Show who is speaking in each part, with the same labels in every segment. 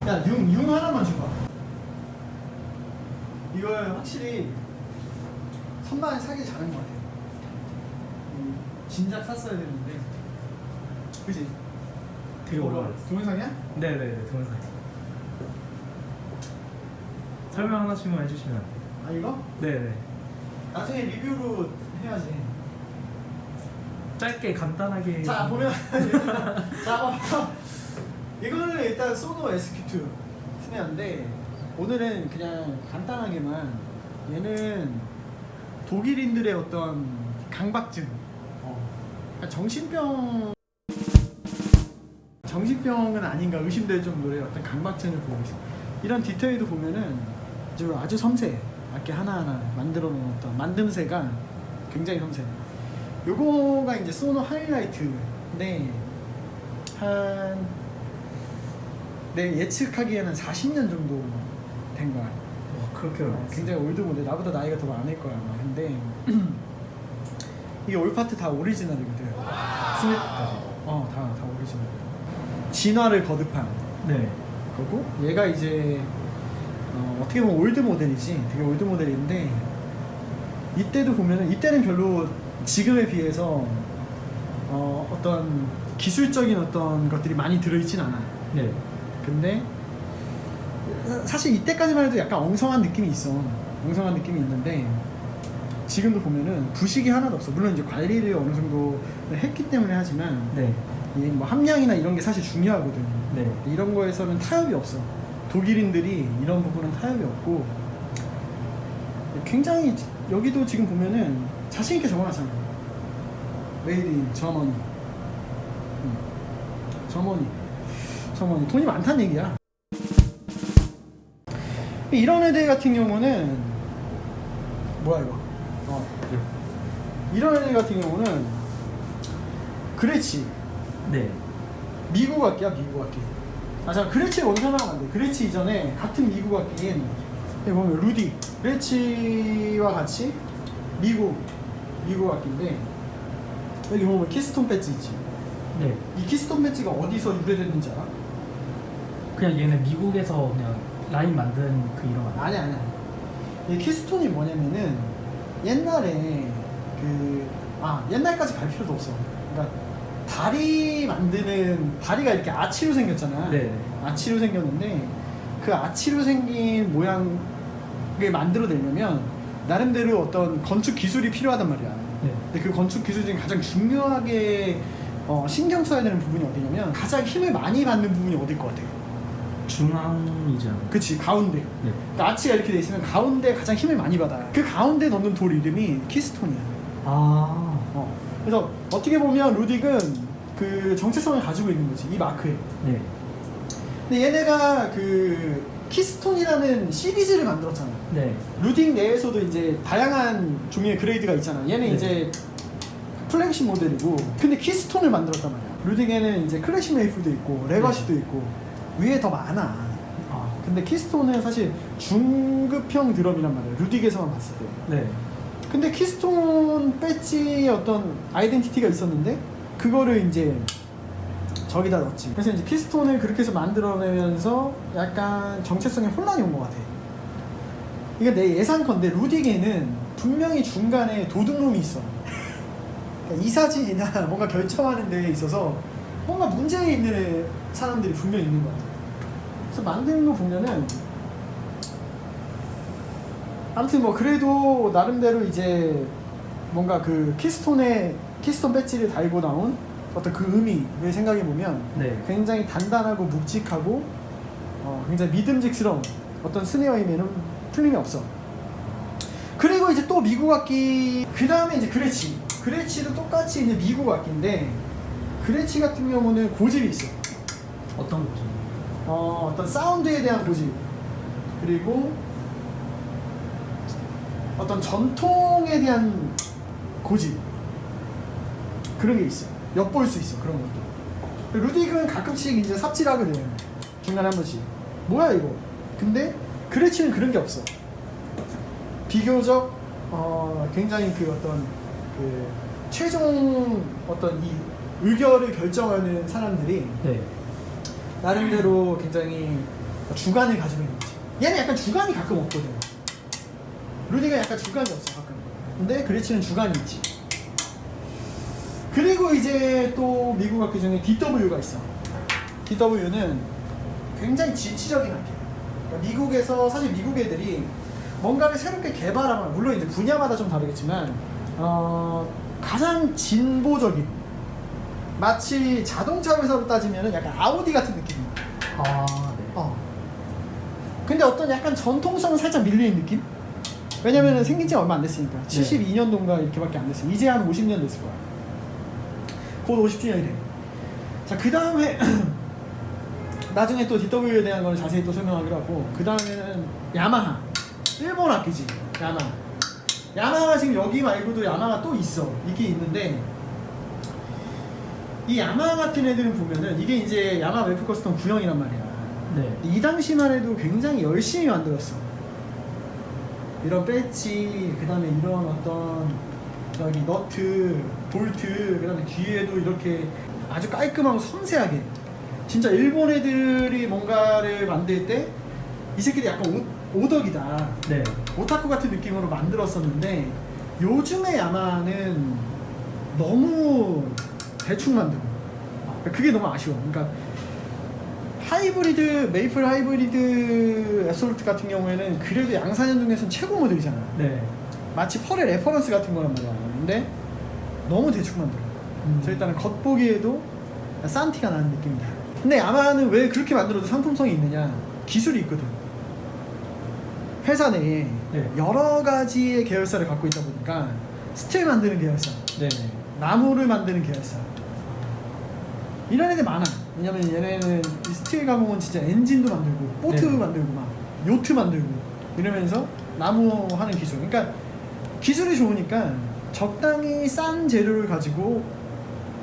Speaker 1: 야, 융 하나만 줘봐. 이걸 확실히 선반에 사기 잘한 것 같아. 진작 샀어야 되는데. 그지?
Speaker 2: 되게 오래
Speaker 1: 동영상이야?
Speaker 2: 네네네, 동영상. 설명 하나씩만 해주시면.
Speaker 1: 아, 이거?
Speaker 2: 네네.
Speaker 1: 나중에 리뷰로 해야지.
Speaker 2: 짧게 간단하게.
Speaker 1: 자, 보면. 자, 이거는 일단 소노 SQ2 스네어인데, 오늘은 그냥 간단하게만, 얘는 독일인들의 어떤 강박증, 그러니까 정신병은 아닌가 의심될 정도의 어떤 강박증을 보고 있어. 이런 디테일도 보면은 아주 섬세해. 악기 하나하나 만들어 놓은 어떤 만듦새가 굉장히 섬세해. 요거가 이제 소노 하이라이트인데 내 예측하기에는 40년 정도 된 거야.
Speaker 2: 와, 그렇게 오래.
Speaker 1: 굉장히 올드 모델. 나보다 나이가 더 많을 거야 아마. 근데 이게 올 파트 다 오리지널이거든.
Speaker 2: 스매프까지.
Speaker 1: 다 오리지널. 진화를 거듭한
Speaker 2: 네.
Speaker 1: 거고, 얘가 이제 어떻게 보면 올드 모델이지. 되게 올드 모델인데, 이때도 보면은 이때는 별로 지금에 비해서 어떤 기술적인 어떤 것들이 많이 들어있진 않아.
Speaker 2: 네.
Speaker 1: 근데 사실 이때까지만 해도 약간 엉성한 느낌이 있어. 엉성한 느낌이 있는데 지금도 보면은 부식이 하나도 없어. 물론 이제 관리를 어느 정도 했기 때문에 하지만,
Speaker 2: 네.
Speaker 1: 이 뭐 함량이나 이런 게 사실 중요하거든.
Speaker 2: 네.
Speaker 1: 이런 거에서는 타협이 없어. 독일인들이 이런 부분은 타협이 없고, 굉장히 여기도 지금 보면은 자신 있게 적어놨잖아. 메이드 인 저머니. 저머니 돈이 많다는 얘기야. 이런 애들 같은 경우는 뭐야 이거? 이런 애들 같은 경우는 그레치.
Speaker 2: 네.
Speaker 1: 미국 악기야, 미국 악기. 자, 그레치를 먼저 하면 안 돼. 그레치 이전에 같은 미국 악기인, 여기 보면 루디, 그레치와 같이 미국 악기인데, 여기 보면 키스톤 배지 있지.
Speaker 2: 네.
Speaker 1: 이 키스톤 배지가 어디서 유래됐는지 알아?
Speaker 2: 그냥 얘는 미국에서 그냥 라인 만든 그 이름 아니야?
Speaker 1: 아니야. 이 키스톤이 뭐냐면은 옛날에 옛날까지 갈 필요도 없어. 그러니까 다리가 이렇게 아치로 생겼잖아.
Speaker 2: 네.
Speaker 1: 아치로 생겼는데 그 아치로 생긴 모양을 만들어내려면 나름대로 어떤 건축 기술이 필요하단 말이야.
Speaker 2: 네.
Speaker 1: 근데 그 건축 기술 중에 가장 중요하게 신경 써야 되는 부분이 어디냐면, 가장 힘을 많이 받는 부분이 어딜 것 같아?
Speaker 2: 중앙이죠.
Speaker 1: 그치, 가운데.
Speaker 2: 네.
Speaker 1: 그러니까 아치가 이렇게 돼 있으면 가운데 가장 힘을 많이 받아. 그 가운데 넣는 돌 이름이 키스톤이야.
Speaker 2: 아.
Speaker 1: 그래서 어떻게 보면 루딕은 그 정체성을 가지고 있는 거지, 이 마크에.
Speaker 2: 네.
Speaker 1: 근데 얘네가 그 키스톤이라는 시리즈를 만들었잖아.
Speaker 2: 네.
Speaker 1: 루딕 내에서도 이제 다양한 종류의 그레이드가 있잖아. 얘는
Speaker 2: 네.
Speaker 1: 이제 플래그십 모델이고, 근데 키스톤을 만들었단 말이야. 루딕에는 이제 클래식 메이플도 있고 레거시도 있고 위에 더 많아. 근데 키스톤은 사실 중급형 드럼이란 말이야, 루딕에서만 봤을 때.
Speaker 2: 네.
Speaker 1: 근데 키스톤 배지의 어떤 아이덴티티가 있었는데 그거를 이제 저기다 넣었지. 그래서 이제 키스톤을 그렇게 해서 만들어내면서 약간 정체성에 혼란이 온 것 같아. 이게 내 예상컨대 루딕에는 분명히 중간에 도둑놈이 있어. 그러니까 이사진이나 뭔가 결정하는 데에 있어서 뭔가 문제 있는 사람들이 분명히 있는 것 같아. 그래서 만드는 거 보면은 아무튼 뭐 그래도 나름대로 이제 뭔가 그 키스톤 배지를 달고 나온 어떤 그 의미를 생각해 보면,
Speaker 2: 네.
Speaker 1: 굉장히 단단하고 묵직하고 굉장히 믿음직스러운 어떤 스네어임에는 틀림이 없어. 그리고 이제 또 미국 악기, 그 다음에 이제 그레치도 똑같이 이제 미국 악기인데, 그레치 같은 경우는 고집이 있어.
Speaker 2: 어떤 거죠?
Speaker 1: 어떤 사운드에 대한 고집, 그리고 어떤 전통에 대한 고집, 그런 게 있어. 엿볼 수 있어, 그런 것도. 루딕은 가끔씩 이제 삽질하거든, 중간에 한 번씩. 뭐야 이거? 근데 그레치는 그런 게 없어. 비교적 굉장히 그 어떤 그 최종 어떤 이 의결을 결정하는 사람들이
Speaker 2: 네.
Speaker 1: 나름대로 굉장히 주관을 가지고 있는 거지. 얘는 약간 주관이 가끔 없거든. 루디가 약간 주관이 없어 가끔. 근데 그레치는 주관이 있지. 그리고 이제 또 미국 악기 중에 DW가 있어. DW는 굉장히 진취적인 악기야. 그러니까 미국에서 사실 미국 애들이 뭔가를 새롭게 개발하면 물론 이제 분야마다 좀 다르겠지만 가장 진보적인 마치 자동차 회사로 따지면은 약간 아우디 같은 느낌이야.
Speaker 2: 아, 네.
Speaker 1: 근데 어떤 약간 전통성은 살짝 밀려있는 느낌? 왜냐면은 생긴 지 얼마 안 됐으니까. 72년도인가 이렇게밖에 안 됐어. 이제 한 50년 됐을 거야. 곧 50주년이 돼. 자, 그 다음에 나중에 또 DW에 대한 걸 자세히 또 설명하기로 하고, 그 다음에는 야마하. 일본 악기지. 야마하. 야마하가 지금 여기 말고도 야마하가 또 있어. 이게 있는데 이 야마하 같은 애들은 보면은 이게 이제 야마하 웨프 커스텀 9형이란 말이야.
Speaker 2: 네.
Speaker 1: 이 당시만 해도 굉장히 열심히 만들었어. 이런 배지, 그 다음에 이런 어떤 저기 너트, 볼트, 그 다음에 뒤에도 이렇게 아주 깔끔하고 섬세하게. 진짜 일본 애들이 뭔가를 만들 때 이 새끼들 약간 오덕이다.
Speaker 2: 네.
Speaker 1: 오타쿠 같은 느낌으로 만들었었는데 요즘의 야마는 너무 대충 만들어. 그게 너무 아쉬워. 그러니까 하이브리드, 메이플 하이브리드 애솔트 같은 경우에는 그래도 양산형 중에서는 최고 모델이잖아.
Speaker 2: 네.
Speaker 1: 마치 펄의 레퍼런스 같은 거란 말이야. 근데 너무 대충 만들어. 그래서 일단은 겉보기에도 산티가 나는 느낌이다. 근데 야마하는 왜 그렇게 만들어도 상품성이 있느냐? 기술이 있거든. 회사 내에
Speaker 2: 네.
Speaker 1: 여러 가지의 계열사를 갖고 있다 보니까 스틸 만드는 계열사,
Speaker 2: 네.
Speaker 1: 나무를 만드는 계열사, 이런 애들 많아. 왜냐면 얘네는 이 스틸 가공은 진짜 엔진도 만들고 보트
Speaker 2: 네.
Speaker 1: 만들고 막 요트 만들고 이러면서 나무 하는 기술. 그러니까 기술이 좋으니까 적당히 싼 재료를 가지고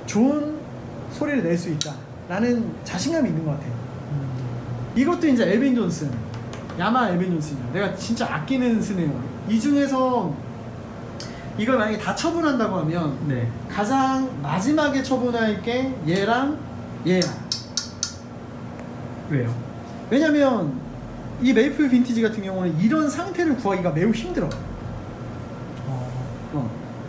Speaker 1: 좋은 소리를 낼 수 있다라는 자신감이 있는 것 같아요. 이것도 이제 엘빈 존슨, 야마하 엘빈 존슨이야. 내가 진짜 아끼는 스네요. 이 중에서 이걸 만약에 다 처분한다고 하면
Speaker 2: 네.
Speaker 1: 가장 마지막에 처분할 게 얘랑 얘야.
Speaker 2: 왜요?
Speaker 1: 왜냐면 이 메이플 빈티지 같은 경우는 이런 상태를 구하기가 매우 힘들어.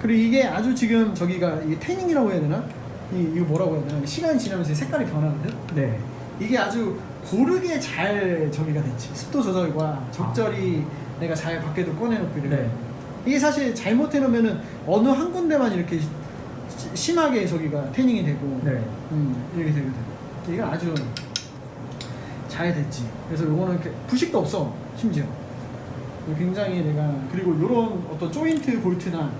Speaker 1: 그리고 이게 아주 지금 저기가 이게 태닝이라고 해야 되나? 이거 뭐라고 해야 되나? 시간이 지나면서 색깔이 변하거든?
Speaker 2: 네.
Speaker 1: 이게 아주 고르게 잘 저기가 됐지. 습도 조절과 적절히 내가 잘 밖에도 꺼내놓고 이래.
Speaker 2: 네.
Speaker 1: 이게 사실 잘못해놓으면은 어느 한 군데만 이렇게 심하게 저기가 태닝이 되고
Speaker 2: 네.
Speaker 1: 이렇게 되거든. 이거 아주 잘 됐지. 그래서 요거는 이렇게 부식도 없어. 심지어 굉장히 내가 그리고 요런 어떤 조인트 볼트나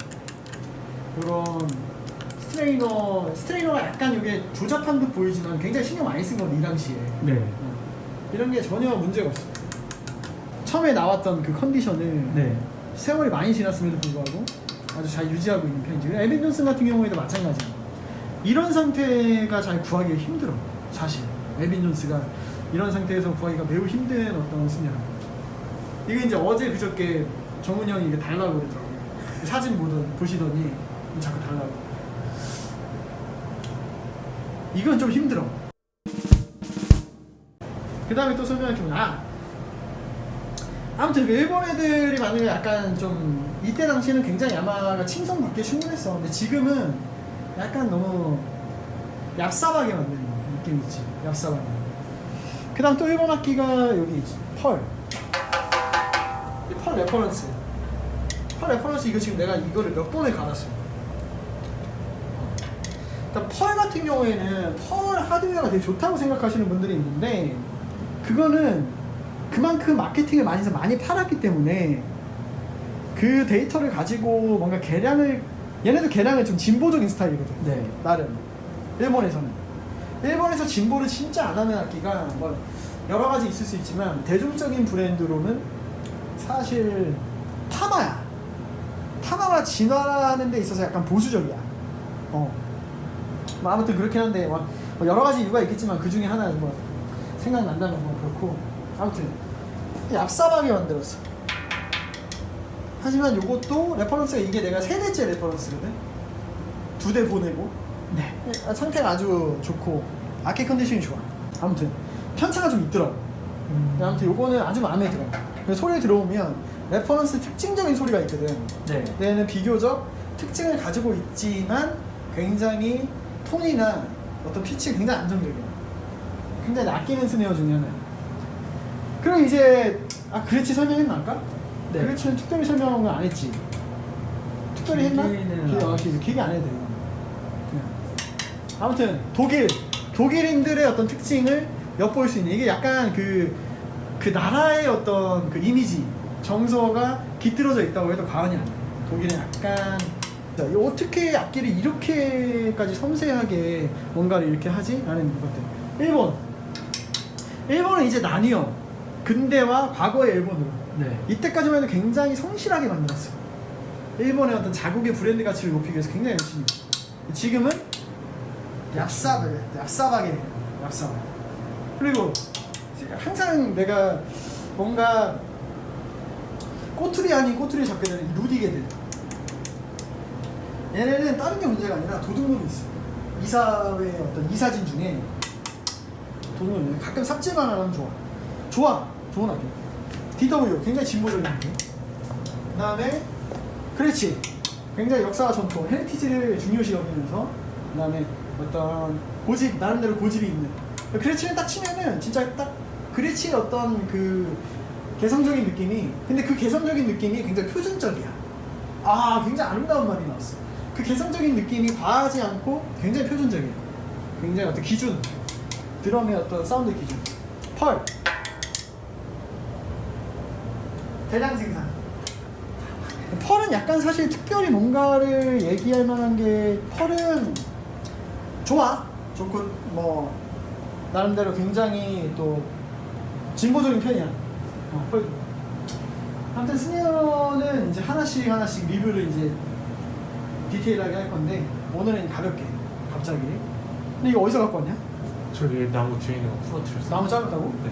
Speaker 1: 요런 스트레이너가 약간 이게 조잡한 듯 보이지만 굉장히 신경 많이 쓴 건데 이 당시에
Speaker 2: 네.
Speaker 1: 이런 게 전혀 문제가 없어. 처음에 나왔던 그 컨디션을
Speaker 2: 네.
Speaker 1: 세월이 많이 지났음에도 불구하고 아주 잘 유지하고 있는 편이지. 엘빈 존슨 같은 경우에도 마찬가지야. 이런 상태가 잘 구하기가 힘들어. 사실 엘빈 존스가 이런 상태에서 구하기가 매우 힘든 어떤 스냐. 이게 이제 어제 그저께 정훈이 형이 이게 달라고 그러더라고요. 사진 보시더니 자꾸 달라고. 이건 좀 힘들어. 그 다음에 또 설명할 게 뭐냐. 아무튼 일본 애들이 만약에 약간 좀 이때 당시에는 굉장히 야마가 칭송받기 충분했어. 근데 지금은 약간 너무 얍삽하게 만드는 느낌이 있지. 얍삽하게. 그 다음 또 일본 악기가 여기 있지. 펄. 이 펄 레퍼런스. 펄 레퍼런스 이거 지금 내가 이거를 몇 번을 갈았어요. 일단 펄 같은 경우에는 펄 하드웨어가 되게 좋다고 생각하시는 분들이 있는데 그거는 그만큼 마케팅을 많이 해서 많이 팔았기 때문에 그 데이터를 가지고 뭔가 얘네도 개량을 좀 진보적인 스타일이거든.
Speaker 2: 네.
Speaker 1: 나름 일본에서 진보를 진짜 안 하는 악기가 뭐 여러 가지 있을 수 있지만 대중적인 브랜드로는 사실 타마가 진화하는 데 있어서 약간 보수적이야. 뭐 아무튼 그렇긴 한데 뭐 여러 가지 이유가 있겠지만 그 중에 하나 뭐 생각난다면 뭐 그렇고 아무튼 얍삽하게 만들었어. 하지만 요것도 레퍼런스가 이게 내가 3대째 레퍼런스거든. 2대 보내고 상태가 아주 좋고 악기 컨디션이 좋아. 아무튼 편차가 좀 있더라고. 근데 아무튼 요거는 아주 마음에 들어요. 그래서 소리에 들어오면 레퍼런스 특징적인 소리가 있거든.
Speaker 2: 네.
Speaker 1: 근데 얘는 비교적 특징을 가지고 있지만 굉장히 톤이나 어떤 피치가 굉장히 안정적이에요. 굉장히 아끼는 스네어 중에 하나예요. 그럼 이제 그레치 설명했나 아까?
Speaker 2: 네.
Speaker 1: 그레치는 특별히 설명을 안 했지. 특별히 했나?
Speaker 2: 길게는
Speaker 1: 길게 안 해도 돼요. 그냥. 아무튼 독일인들의 어떤 특징을 엿볼 수 있는, 이게 약간 그 나라의 어떤 그 이미지, 정서가 깃들어져 있다고 해도 과언이 아니에요. 독일은 약간 자, 어떻게 악기를 이렇게까지 섬세하게 뭔가를 이렇게 하지? 라는 것들. 일본은 이제 나뉘어. 근대와 과거의 일본으로.
Speaker 2: 네.
Speaker 1: 이때까지만 해도 굉장히 성실하게 만들었어요. 일본의 어떤 자국의 브랜드 가치를 높이기 위해서 굉장히 열심히 했어요. 지금은 얍삽하게 해요. 얍삽. 그리고 항상 내가 뭔가 꼬투리 아닌 꼬투리 잡게 되는 루디게들. 얘네는 다른 게 문제가 아니라 도둑놈이 있어요. 이사회 어떤 이사진 중에 도둑놈이 가끔 삽질만 하면 좋아. 좋은 악기. DW 굉장히 진보적인 악기. 그 다음에 그렇지, 굉장히 역사와 전통, 헤리티지를 중요시 여기면서, 그 다음에 어떤 고집, 나름대로 고집이 있는. 그레치는 딱 치면은 진짜 딱 그레치의 어떤 그 개성적인 느낌이, 근데 그 개성적인 느낌이 굉장히 표준적이야. 굉장히 아름다운 말이 나왔어. 그 개성적인 느낌이 과하지 않고 굉장히 표준적이에요. 굉장히 어떤 기준, 드럼의 어떤 사운드 기준. 펄, 대량 생산. 펄은 약간 사실 특별히 뭔가를 얘기할 만한 게, 펄은 좋고 뭐 나름대로 굉장히 또 진보적인 편이야. 펄도. 아무튼 스네어는 이제 하나씩 리뷰를 이제 디테일하게 할 건데, 오늘은 가볍게 갑자기. 근데 이거 어디서 갖고 왔냐?
Speaker 3: 저기 나무 뒤에 있는 거 풀어뜨렸어.
Speaker 1: 나무 자르다고?
Speaker 3: 네.